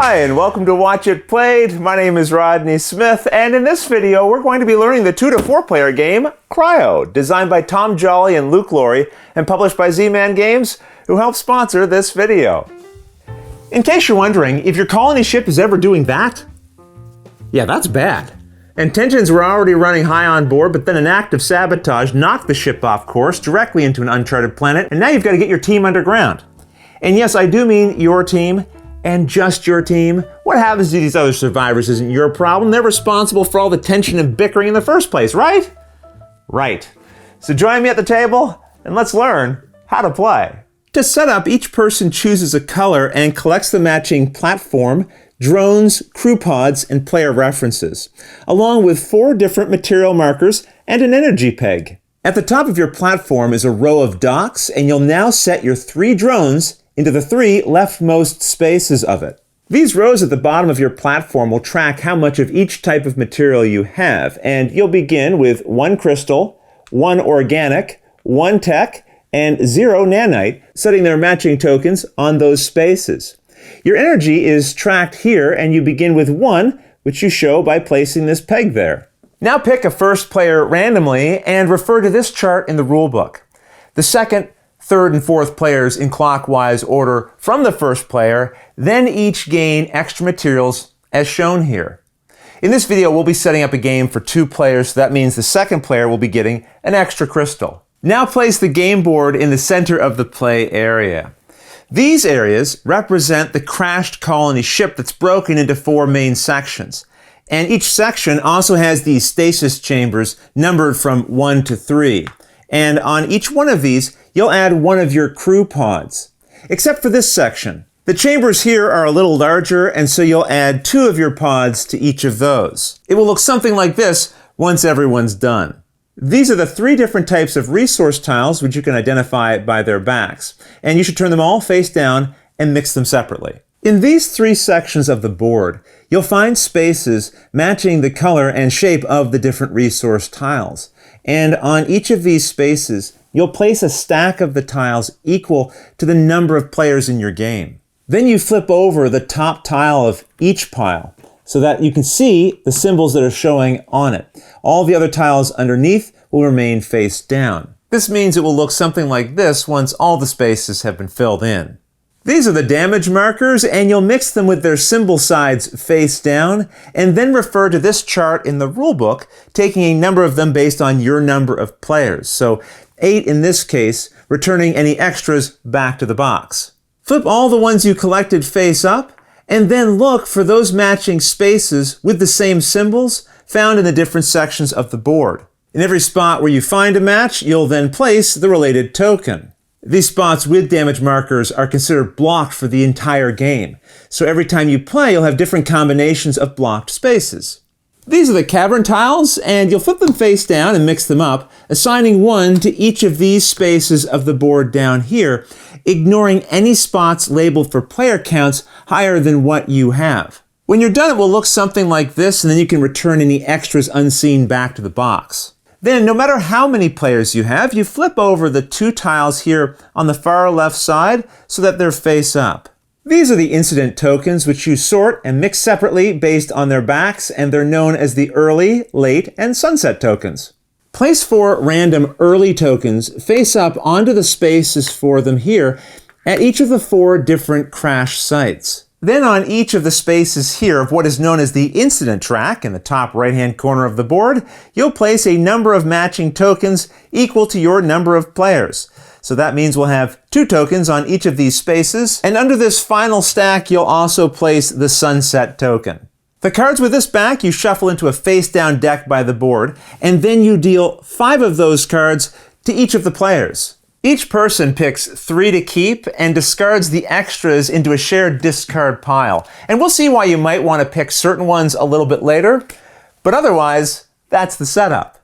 Hi, and welcome to Watch It Played. My name is Rodney Smith, and in this video, we're going to be learning the 2 to 4 player game, Cryo, designed by Tom Jolly and Luke Laurie, and published by Z-Man Games, who helped sponsor this video. In case you're wondering, if your colony ship is ever doing that, yeah, that's bad. And tensions were already running high on board, but then an act of sabotage knocked the ship off course directly into an uncharted planet, and now you've got to get your team underground. And yes, I do mean your team, and just your team. What happens to these other survivors isn't your problem. They're responsible for all the tension and bickering in the first place, right? Right. So join me at the table, and let's learn how to play. To set up, each person chooses a color and collects the matching platform, drones, crew pods, and player references, along with 4 different material markers and an energy peg. At the top of your platform is a row of docks, and you'll now set your 3 drones into the 3 leftmost spaces of it. These rows at the bottom of your platform will track how much of each type of material you have, and you'll begin with 1 crystal, 1 organic, 1 tech, and 0 nanite, setting their matching tokens on those spaces. Your energy is tracked here, and you begin with 1, which you show by placing this peg there. Now pick a first player randomly and refer to this chart in the rulebook. The second, third, and fourth players in clockwise order from the first player, then each gain extra materials as shown here. In this video, we'll be setting up a game for 2 players, so that means the second player will be getting an extra crystal. Now place the game board in the center of the play area. These areas represent the crashed colony ship that's broken into 4 main sections. And each section also has these stasis chambers numbered from 1 to 3. And on each one of these, you'll add 1 of your crew pods. Except for this section. The chambers here are a little larger, and so you'll add 2 of your pods to each of those. It will look something like this once everyone's done. These are the 3 different types of resource tiles, which you can identify by their backs. And you should turn them all face down and mix them separately. In these 3 sections of the board, you'll find spaces matching the color and shape of the different resource tiles. And on each of these spaces, you'll place a stack of the tiles equal to the number of players in your game. Then you flip over the top tile of each pile so that you can see the symbols that are showing on it. All the other tiles underneath will remain face down. This means it will look something like this once all the spaces have been filled in. These are the damage markers, and you'll mix them with their symbol sides face down, and then refer to this chart in the rulebook, taking a number of them based on your number of players. So 8 in this case, returning any extras back to the box. Flip all the ones you collected face up, and then look for those matching spaces with the same symbols found in the different sections of the board. In every spot where you find a match, you'll then place the related token. These spots with damage markers are considered blocked for the entire game. So every time you play, you'll have different combinations of blocked spaces. These are the Cavern tiles, and you'll flip them face down and mix them up, assigning 1 to each of these spaces of the board down here, ignoring any spots labeled for player counts higher than what you have. When you're done, it will look something like this, and then you can return any extras unseen back to the box. Then, no matter how many players you have, you flip over the 2 tiles here on the far left side so that they're face up. These are the incident tokens, which you sort and mix separately based on their backs, and they're known as the early, late, and sunset tokens. Place 4 random early tokens face up onto the spaces for them here at each of the 4 different crash sites. Then on each of the spaces here of what is known as the incident track in the top right-hand corner of the board, you'll place a number of matching tokens equal to your number of players. So that means we'll have 2 tokens on each of these spaces, and under this final stack, you'll also place the sunset token. The cards with this back you shuffle into a face-down deck by the board, and then you deal 5 of those cards to each of the players. Each person picks 3 to keep and discards the extras into a shared discard pile. And we'll see why you might want to pick certain ones a little bit later, but otherwise, that's the setup.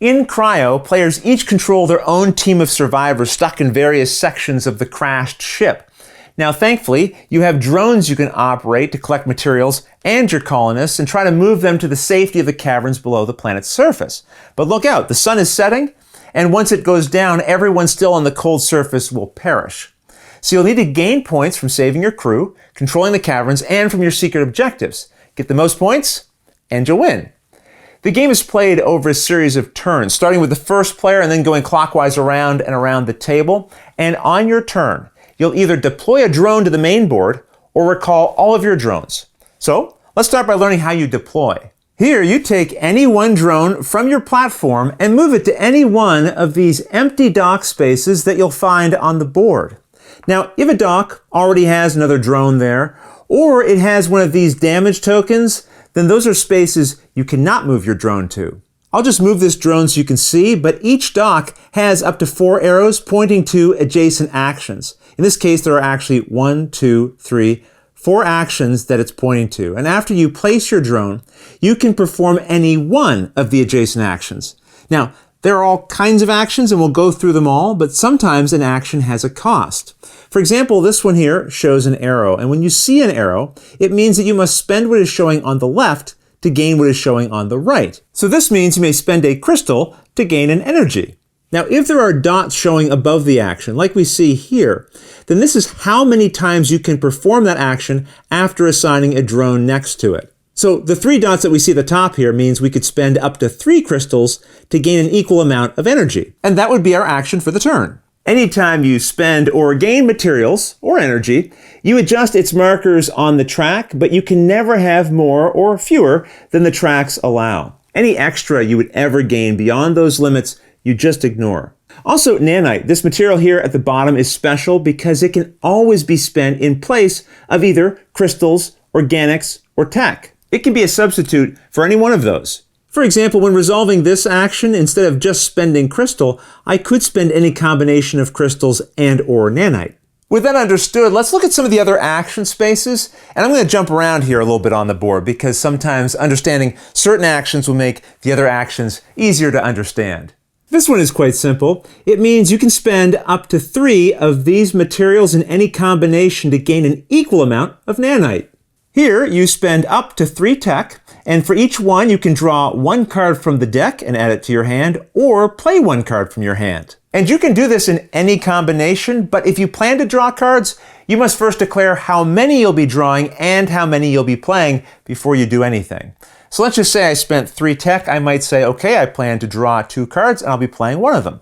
In Cryo, players each control their own team of survivors stuck in various sections of the crashed ship. Now, thankfully, you have drones you can operate to collect materials and your colonists and try to move them to the safety of the caverns below the planet's surface. But look out, the sun is setting, and once it goes down, everyone still on the cold surface will perish. So you'll need to gain points from saving your crew, controlling the caverns, and from your secret objectives. Get the most points, and you'll win. The game is played over a series of turns, starting with the first player and then going clockwise around and around the table. And on your turn, you'll either deploy a drone to the main board or recall all of your drones. So let's start by learning how you deploy. Here, you take any one drone from your platform and move it to any one of these empty dock spaces that you'll find on the board. Now, if a dock already has another drone there, or it has one of these damage tokens, then those are spaces you cannot move your drone to. I'll just move this drone so you can see, but each dock has up to 4 arrows pointing to adjacent actions. In this case, there are actually 4 actions that it's pointing to. And after you place your drone, you can perform any one of the adjacent actions. Now, there are all kinds of actions and we'll go through them all, but sometimes an action has a cost. For example, this one here shows an arrow. And when you see an arrow, it means that you must spend what is showing on the left to gain what is showing on the right. So this means you may spend a crystal to gain an energy. Now, if there are dots showing above the action, like we see here, then this is how many times you can perform that action after assigning a drone next to it. So the 3 dots that we see at the top here means we could spend up to 3 crystals to gain an equal amount of energy. And that would be our action for the turn. Anytime you spend or gain materials or energy, you adjust its markers on the track, but you can never have more or fewer than the tracks allow. Any extra you would ever gain beyond those limits, you just ignore. Also, Nanite, this material here at the bottom is special because it can always be spent in place of either crystals, organics, or tech. It can be a substitute for any one of those. For example, when resolving this action, instead of just spending crystal, I could spend any combination of crystals and or nanite. With that understood, let's look at some of the other action spaces, and I'm going to jump around here a little bit on the board because sometimes understanding certain actions will make the other actions easier to understand. This one is quite simple. It means you can spend up to 3 of these materials in any combination to gain an equal amount of nanite. Here, you spend up to 3 tech, and for each one, you can draw 1 card from the deck and add it to your hand, or play 1 card from your hand. And you can do this in any combination, but if you plan to draw cards, you must first declare how many you'll be drawing and how many you'll be playing before you do anything. So let's just say I spent 3 tech. I might say, okay, I plan to draw 2 cards, and I'll be playing 1 of them.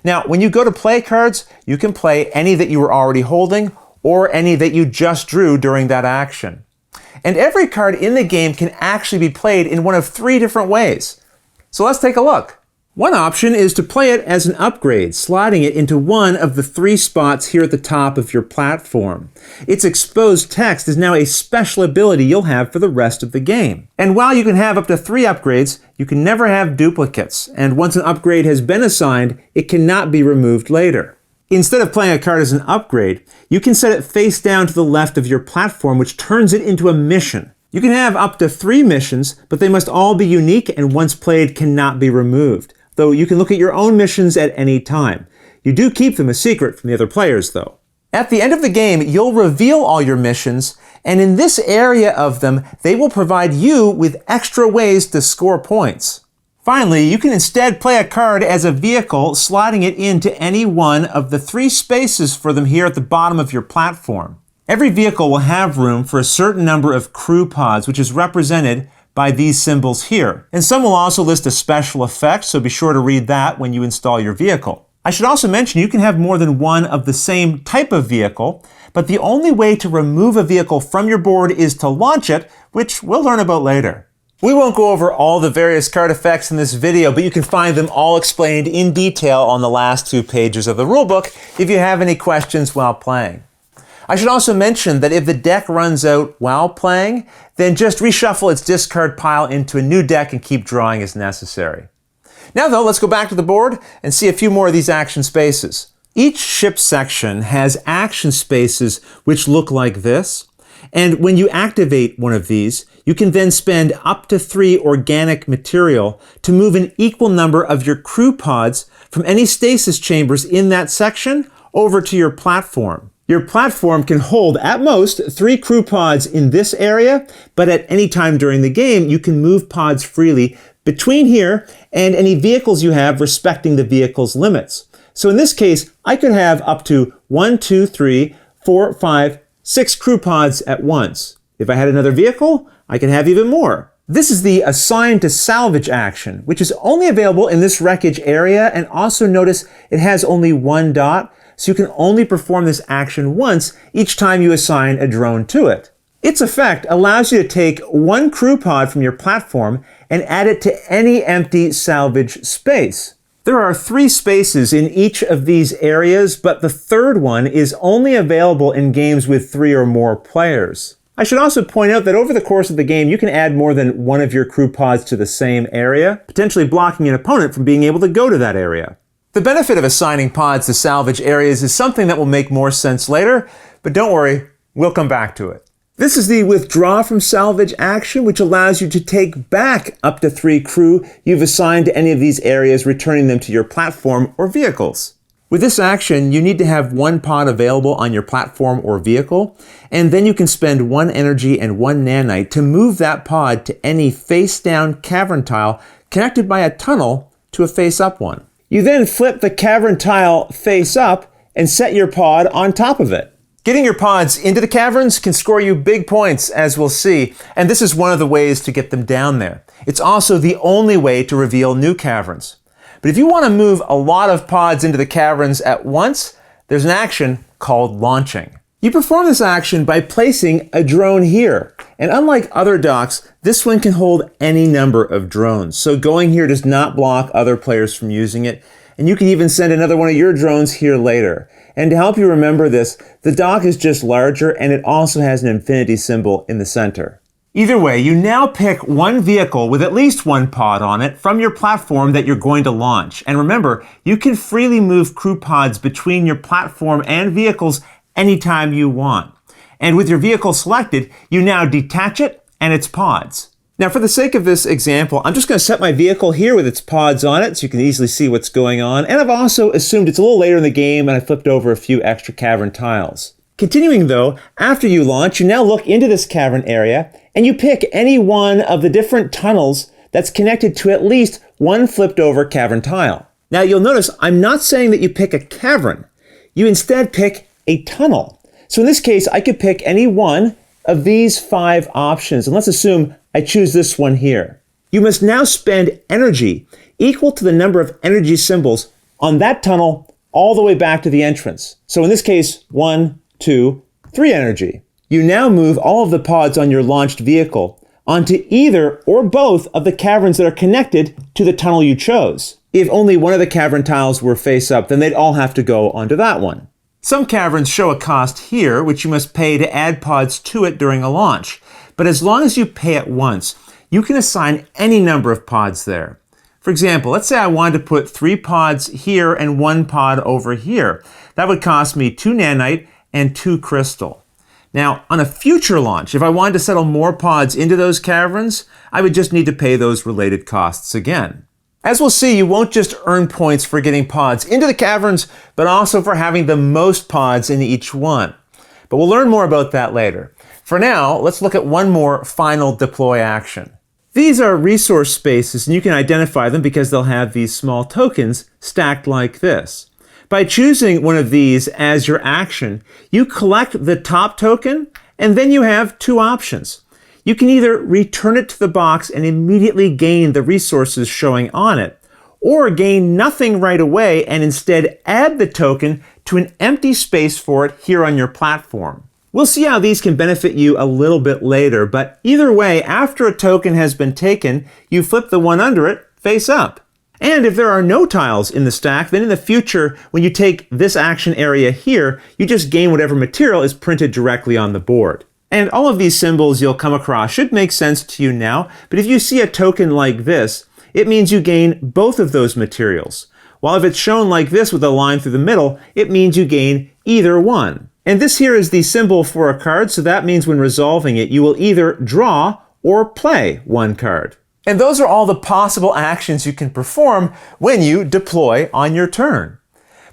Now, when you go to play cards, you can play any that you were already holding, or any that you just drew during that action. And every card in the game can actually be played in one of 3 different ways. So let's take a look. One option is to play it as an upgrade, sliding it into one of the 3 spots here at the top of your platform. Its exposed text is now a special ability you'll have for the rest of the game. And while you can have up to 3 upgrades, you can never have duplicates. And once an upgrade has been assigned, it cannot be removed later. Instead of playing a card as an upgrade, you can set it face down to the left of your platform, which turns it into a mission. You can have up to 3 missions, but they must all be unique and once played cannot be removed, though you can look at your own missions at any time. You do keep them a secret from the other players, though. At the end of the game, you'll reveal all your missions, and in this area of them, they will provide you with extra ways to score points. Finally, you can instead play a card as a vehicle, sliding it into any one of the 3 spaces for them here at the bottom of your platform. Every vehicle will have room for a certain number of crew pods, which is represented by these symbols here. And some will also list a special effect, so be sure to read that when you install your vehicle. I should also mention you can have more than one of the same type of vehicle, but the only way to remove a vehicle from your board is to launch it, which we'll learn about later. We won't go over all the various card effects in this video, but you can find them all explained in detail on the last 2 pages of the rulebook if you have any questions while playing. I should also mention that if the deck runs out while playing, then just reshuffle its discard pile into a new deck and keep drawing as necessary. Now though, let's go back to the board and see a few more of these action spaces. Each ship section has action spaces which look like this. And when you activate one of these, you can then spend up to 3 organic material to move an equal number of your crew pods from any stasis chambers in that section over to your platform. Your platform can hold at most 3 crew pods in this area, but at any time during the game, you can move pods freely between here and any vehicles you have respecting the vehicle's limits. So in this case, I could have up to 1, 2, 3, 4, 5, 6 crew pods at once. If I had another vehicle, I can have even more. This is the Assign to Salvage action, which is only available in this wreckage area, and also notice it has only one dot, so you can only perform this action once each time you assign a drone to it. Its effect allows you to take one crew pod from your platform and add it to any empty salvage space. There are 3 spaces in each of these areas, but the third one is only available in games with 3 or more players. I should also point out that over the course of the game, you can add more than one of your crew pods to the same area, potentially blocking an opponent from being able to go to that area. The benefit of assigning pods to salvage areas is something that will make more sense later, but don't worry, we'll come back to it. This is the Withdraw from Salvage action, which allows you to take back up to 3 crew you've assigned to any of these areas, returning them to your platform or vehicles. With this action, you need to have 1 pod available on your platform or vehicle, and then you can spend 1 energy and 1 nanite to move that pod to any face-down cavern tile connected by a tunnel to a face-up one. You then flip the cavern tile face up and set your pod on top of it. Getting your pods into the caverns can score you big points, as we'll see, and this is one of the ways to get them down there. It's also the only way to reveal new caverns. But if you want to move a lot of pods into the caverns at once, there's an action called launching. You perform this action by placing a drone here. And unlike other docks, this one can hold any number of drones. So going here does not block other players from using it. And you can even send another one of your drones here later. And to help you remember this, the dock is just larger and it also has an infinity symbol in the center. Either way, you now pick one vehicle with at least 1 pod on it from your platform that you're going to launch. And remember, you can freely move crew pods between your platform and vehicles anytime you want. And with your vehicle selected, you now detach it and its pods. Now, for the sake of this example, I'm just going to set my vehicle here with its pods on it so you can easily see what's going on. And I've also assumed it's a little later in the game and I flipped over a few extra cavern tiles. Continuing though, after you launch, you now look into this cavern area and you pick any one of the different tunnels that's connected to at least 1 flipped over cavern tile. Now you'll notice I'm not saying that you pick a cavern. You instead pick a tunnel. So in this case, I could pick any one of these 5 options, and let's assume I choose this one here. You must now spend energy equal to the number of energy symbols on that tunnel all the way back to the entrance. So in this case, 1, 2, 3 energy. You now move all of the pods on your launched vehicle onto either or both of the caverns that are connected to the tunnel you chose. If only one of the cavern tiles were face up, then they'd all have to go onto that one. Some caverns show a cost here, which you must pay to add pods to it during a launch. But as long as you pay it once, you can assign any number of pods there. For example, let's say I wanted to put 3 pods here and 1 pod over here. That would cost me 2 nanite and 2 crystal. Now, on a future launch, if I wanted to settle more pods into those caverns, I would just need to pay those related costs again. As we'll see, you won't just earn points for getting pods into the caverns, but also for having the most pods in each one. But we'll learn more about that later. For now, let's look at one more final deploy action. These are resource spaces, and you can identify them because they'll have these small tokens stacked like this. By choosing one of these as your action, you collect the top token, and then you have 2 options. You can either return it to the box and immediately gain the resources showing on it, or gain nothing right away and instead add the token to an empty space for it here on your platform. We'll see how these can benefit you a little bit later, but either way, after a token has been taken, you flip the one under it face up. And if there are no tiles in the stack, then in the future, when you take this action area here, you just gain whatever material is printed directly on the board. And all of these symbols you'll come across should make sense to you now, but if you see a token like this, it means you gain both of those materials. While if it's shown like this with a line through the middle, it means you gain either one. And this here is the symbol for a card, so that means when resolving it, you will either draw or play 1 card. And those are all the possible actions you can perform when you deploy on your turn.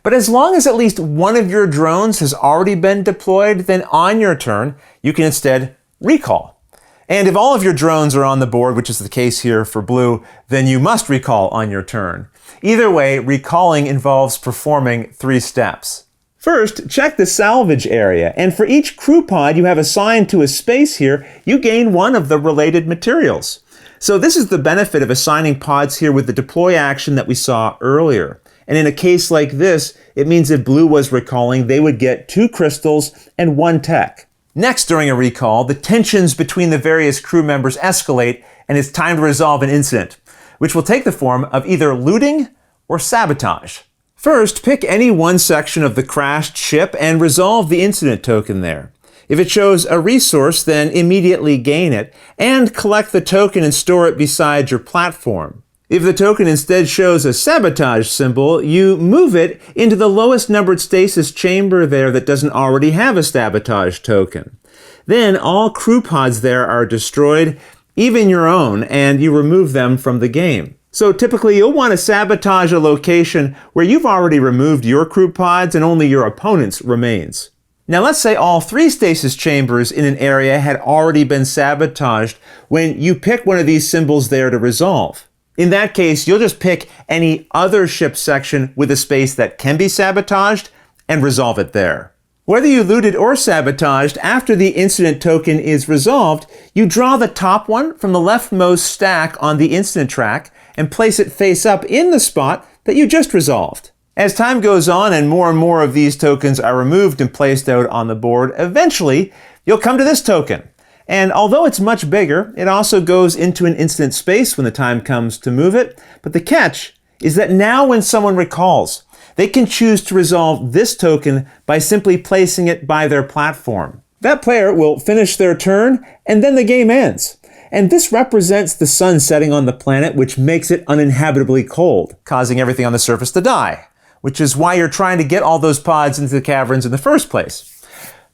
But as long as at least one of your drones has already been deployed, then on your turn, you can instead recall. And if all of your drones are on the board, which is the case here for blue, then you must recall on your turn. Either way, recalling involves performing 3 steps. First, check the salvage area, and for each crew pod you have assigned to a space here, you gain one of the related materials. So this is the benefit of assigning pods here with the deploy action that we saw earlier. And in a case like this, it means if blue was recalling, they would get 2 crystals and 1 tech. Next, during a recall, the tensions between the various crew members escalate, and it's time to resolve an incident, which will take the form of either looting or sabotage. First, pick any one section of the crashed ship and resolve the incident token there. If it shows a resource, then immediately gain it, and collect the token and store it beside your platform. If the token instead shows a sabotage symbol, you move it into the lowest numbered stasis chamber there that doesn't already have a sabotage token. Then all crew pods there are destroyed, even your own, and you remove them from the game. So typically you'll want to sabotage a location where you've already removed your crew pods and only your opponent's remains. Now let's say all 3 stasis chambers in an area had already been sabotaged when you pick one of these symbols there to resolve. In that case, you'll just pick any other ship section with a space that can be sabotaged and resolve it there. Whether you looted or sabotaged, after the incident token is resolved, you draw the top one from the leftmost stack on the incident track and place it face up in the spot that you just resolved. As time goes on and more of these tokens are removed and placed out on the board, eventually you'll come to this token. And although it's much bigger, it also goes into an incident space when the time comes to move it. But the catch is that now when someone recalls, they can choose to resolve this token by simply placing it by their platform. That player will finish their turn, and then the game ends. And this represents the sun setting on the planet, which makes it uninhabitably cold, causing everything on the surface to die, which is why you're trying to get all those pods into the caverns in the first place.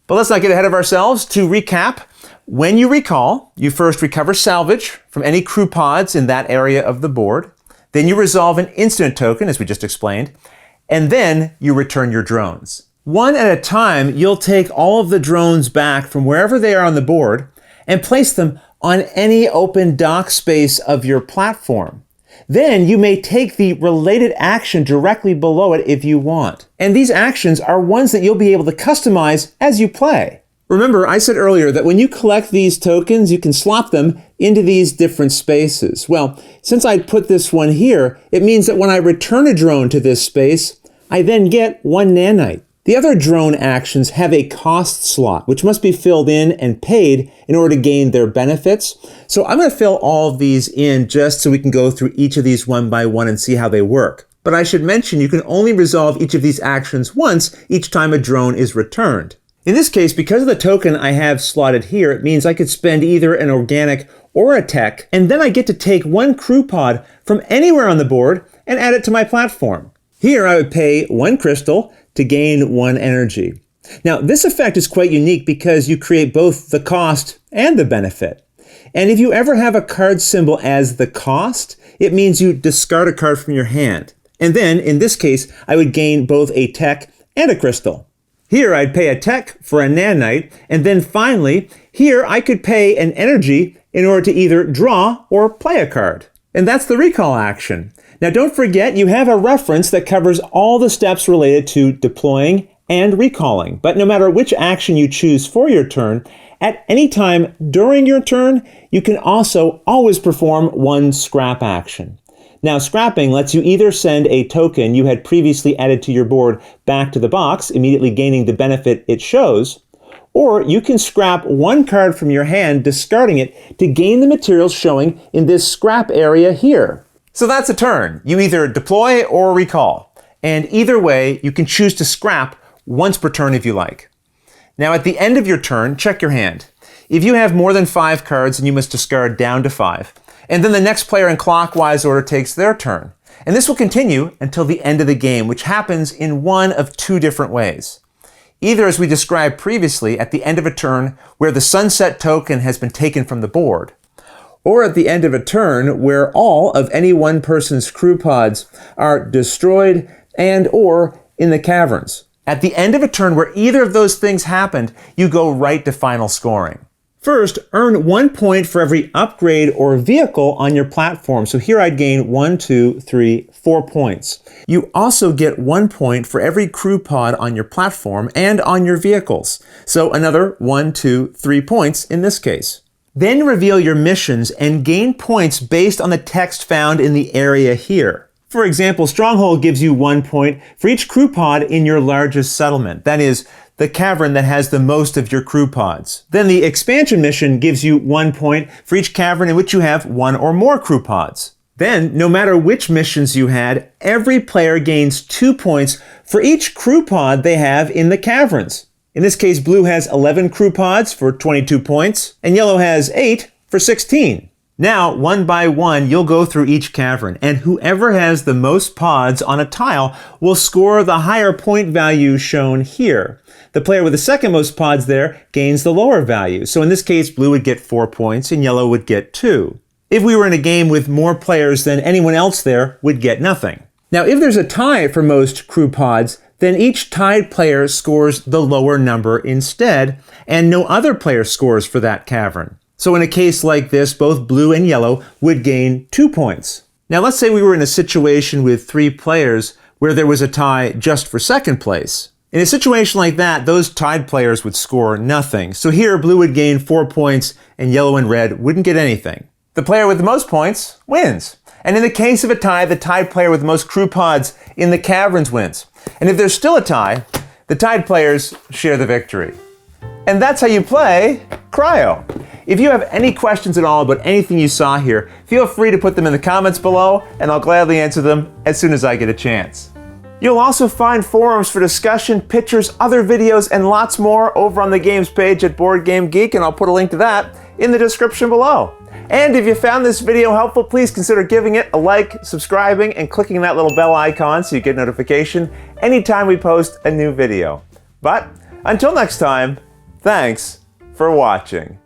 But let's not get ahead of ourselves. To recap, when you recall, you first recover salvage from any crew pods in that area of the board. Then you resolve an incident token, as we just explained, and then you return your drones. One at a time, you'll take all of the drones back from wherever they are on the board and place them on any open dock space of your platform. Then you may take the related action directly below it if you want. And these actions are ones that you'll be able to customize as you play. Remember, I said earlier that when you collect these tokens, you can slot them into these different spaces. Well, since I put this one here, it means that when I return a drone to this space, I then get 1 nanite. The other drone actions have a cost slot, which must be filled in and paid in order to gain their benefits. So I'm going to fill all of these in just so we can go through each of these one by one and see how they work. But I should mention you can only resolve each of these actions once each time a drone is returned. In this case, because of the token I have slotted here, it means I could spend either an organic or a tech, and then I get to take 1 crew pod from anywhere on the board and add it to my platform. Here I would pay 1 crystal to gain 1 energy. Now this effect is quite unique because you create both the cost and the benefit. And if you ever have a card symbol as the cost, it means you discard a card from your hand. And then, in this case, I would gain both a tech and a crystal. Here I'd pay a tech for a nanite, and then finally, here I could pay an energy in order to either draw or play a card. And that's the recall action. Now don't forget, you have a reference that covers all the steps related to deploying and recalling. But no matter which action you choose for your turn, at any time during your turn, you can also always perform 1 scrap action. Now scrapping lets you either send a token you had previously added to your board back to the box, immediately gaining the benefit it shows, or you can scrap 1 card from your hand, discarding it to gain the materials showing in this scrap area here. So that's a turn. You either deploy or recall. And either way, you can choose to scrap once per turn if you like. Now at the end of your turn, check your hand. If you have more than 5 cards, then you must discard down to 5. And then the next player in clockwise order takes their turn. And this will continue until the end of the game, which happens in one of 2 different ways. Either, as we described previously, at the end of a turn where the sunset token has been taken from the board, or at the end of a turn where all of any one person's crew pods are destroyed and or in the caverns. At the end of a turn where either of those things happened, you go right to final scoring. First, earn 1 point for every upgrade or vehicle on your platform. So here I'd gain 1, 2, 3, 4 points. You also get 1 point for every crew pod on your platform and on your vehicles. So another 1, 2, 3 points in this case. Then reveal your missions and gain points based on the text found in the area here. For example, Stronghold gives you 1 point for each crew pod in your largest settlement. That is, the cavern that has the most of your crew pods. Then the expansion mission gives you 1 point for each cavern in which you have 1 or more crew pods. Then, no matter which missions you had, every player gains 2 points for each crew pod they have in the caverns. In this case, blue has 11 crew pods for 22 points, and yellow has 8 for 16. Now, one by one, you'll go through each cavern, and whoever has the most pods on a tile will score the higher point value shown here. The player with the second most pods there gains the lower value. So in this case, blue would get 4 points and yellow would get 2. If we were in a game with more players than anyone else there, would get nothing. Now, if there's a tie for most crew pods, then each tied player scores the lower number instead, and no other player scores for that cavern. So in a case like this, both blue and yellow would gain 2 points. Now let's say we were in a situation with 3 players where there was a tie just for second place. In a situation like that, those tied players would score nothing. So here, blue would gain 4 points and yellow and red wouldn't get anything. The player with the most points wins. And in the case of a tie, the tied player with the most crew pods in the caverns wins. And if there's still a tie, the tied players share the victory. And that's how you play Cryo. If you have any questions at all about anything you saw here, feel free to put them in the comments below, and I'll gladly answer them as soon as I get a chance. You'll also find forums for discussion, pictures, other videos, and lots more over on the games page at Board Game Geek, and I'll put a link to that in the description below. And if you found this video helpful, please consider giving it a like, subscribing, and clicking that little bell icon so you get notification anytime we post a new video. But until next time, thanks for watching.